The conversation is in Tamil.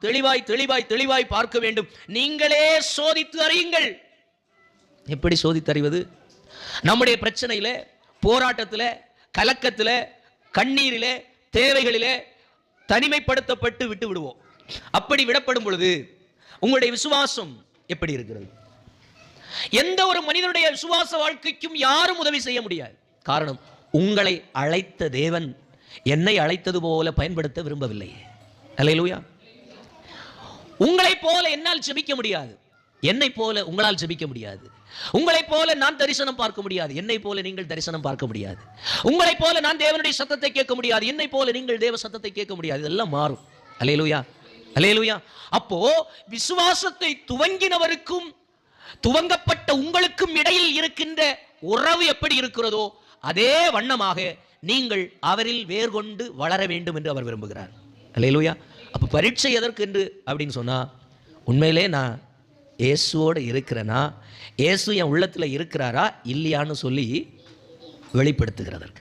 தெளிவாய் தெளிவாய் தெளிவாய் பார்க்க வேண்டும். நீங்களே சோதித்து அறியுங்கள். எப்படி சோதித்து அறிவது? நம்முடைய பிரச்சனையில, போராட்டத்தில், கலக்கத்தில், கண்ணீரிலே, தேவைகளிலே தனிமைப்படுத்தப்பட்டு விட்டு விடுவோம். அப்படி விடப்படும் பொழுது உங்களுடைய விசுவாசம் எப்படி இருக்கிறது? எந்த ஒரு மனிதனுடைய விசுவாச வாழ்க்கைக்கும் யாரும் உதவி செய்ய முடியாது. காரணம், உங்களை அழைத்த தேவன் என்னை அழைத்தது போல பயன்படுத்த விரும்பவில்லை. அல்லேலூயா. உங்களைப் போல என்னால் ஜெபிக்க முடியாது, என்னை போல உங்களால் ஜெபிக்க முடியாது. உங்களைப் போல நான் தரிசனம் பார்க்க முடியாது, என்னை போல நீங்கள் தரிசனம் பார்க்க முடியாது. உங்களைப் போல நான் தேவனுடைய சத்தத்தை கேட்க முடியாது, என்னை போல நீங்கள் தேவ சத்தத்தை கேட்க முடியாது. இதெல்லாம் மாறும். அல்லேலூயா, அல்லேலூயா. அப்போ விசுவாசத்தை துவங்கினவருக்கும் துவங்கப்பட்ட உங்களுக்கும் இடையில் இருக்கின்ற உறவு எப்படி இருக்கிறதோ அதே வண்ணமாக நீங்கள் அவரில் வேர் கொண்டு வளர வேண்டும் என்று அவர் விரும்புகிறார். அல்லேலூயா. அப்போ பரீட்சை எதற்கு என்று அப்படின்னு சொன்னா, உண்மையிலே நான் இயேசுவோடு இருக்கிறேனா, இயேசு என் உள்ளத்தில் இருக்கிறாரா இல்லையான்னு சொல்லி வெளிப்படுத்துகிறதற்கு.